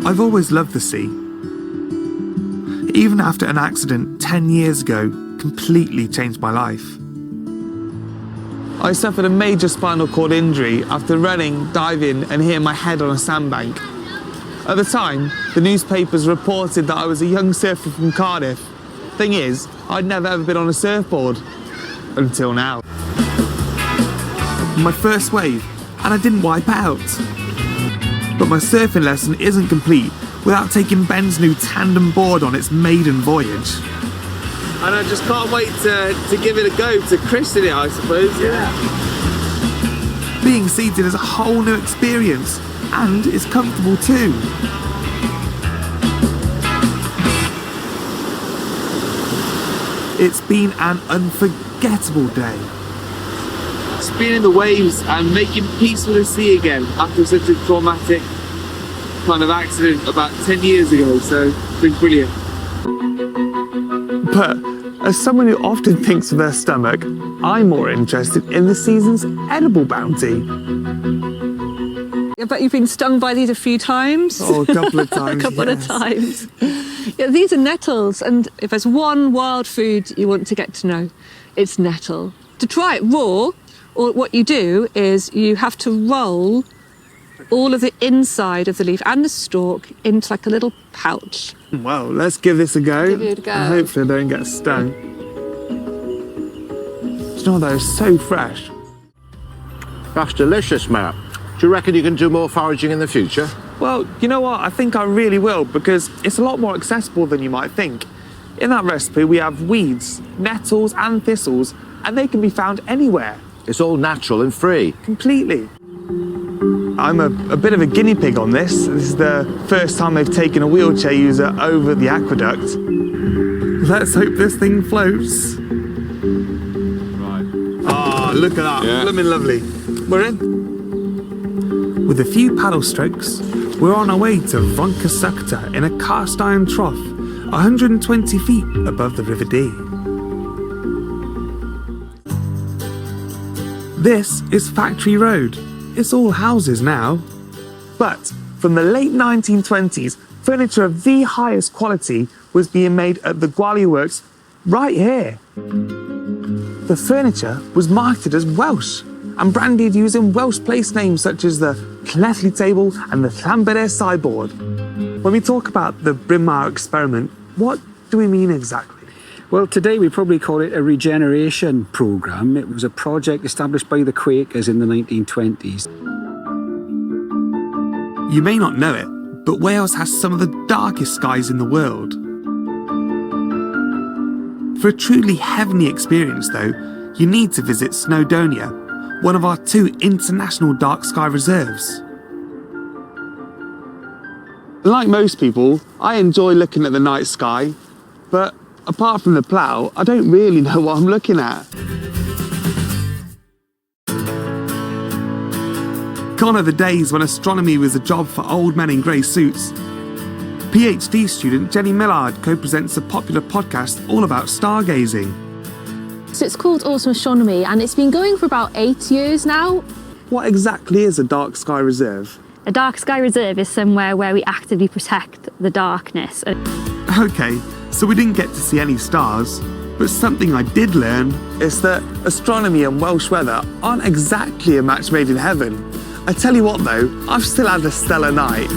I've always loved the sea. Even after an accident 10 years ago completely changed my life. I suffered a major spinal cord injury after running, diving and hitting my head on a sandbank. At the time, the newspapers reported that I was a young surfer from Cardiff. Thing is, I'd never ever been on a surfboard. Until now. My first wave, and I didn't wipe out. But my surfing lesson isn't complete without taking Ben's new tandem board on its maiden voyage. And I just can't wait to give it a go, to christen it, I suppose. Yeah. Being seated is a whole new experience, and it's comfortable too. It's been an unforgettable day. It's been in the waves and making peace with the sea again after such a traumatic kind of accident about 10 years ago, so it's been brilliant. But as someone who often thinks of their stomach, I'm more interested in the season's edible bounty. I bet you've been stung by these a few times. Oh, a couple of times. A couple of times. Yeah, these are nettles, and if there's one wild food you want to get to know, it's nettle. To try it raw, or what you do is you have to roll all of the inside of the leaf and the stalk into like a little pouch. Well, let's give this a go. Give it a go. And hopefully I don't get stung. Do you know what, they're so fresh. That's delicious, Matt. Do you reckon you can do more foraging in the future? Well, you know what? I think I really will, because it's a lot more accessible than you might think. In that recipe, we have weeds, nettles and thistles, and they can be found anywhere. It's all natural and free. Completely. I'm a bit of a guinea pig on this. This is the first time they've taken a wheelchair user over the aqueduct. Let's hope this thing floats. Right. Oh, look at that. Yeah. Blooming lovely. We're in. With a few paddle strokes, we're on our way to Vronkasukta in a cast iron trough, 120 feet above the River Dee. This is Factory Road. It's all houses now. But from the late 1920s, furniture of the highest quality was being made at the Gwalia Works right here. The furniture was marketed as Welsh and branded using Welsh place names such as the Llethley table and the Llanberis sideboard. When we talk about the Bryn Mawr experiment, what do we mean exactly? Well, today we probably call it a regeneration programme. It was a project established by the Quakers in the 1920s. You may not know it, but Wales has some of the darkest skies in the world. For a truly heavenly experience, though, you need to visit Snowdonia, one of our 2 international dark sky reserves. Like most people, I enjoy looking at the night sky, but apart from the plough, I don't really know what I'm looking at. Gone are the days when astronomy was a job for old men in grey suits. PhD student Jenny Millard co-presents a popular podcast all about stargazing. So it's called Autumn Astronomy, and it's been going for about 8 years now. What exactly is a dark sky reserve? A dark sky reserve is somewhere where we actively protect the darkness. Okay, so we didn't get to see any stars, but something I did learn is that astronomy and Welsh weather aren't exactly a match made in heaven. I tell you what though, I've still had a stellar night.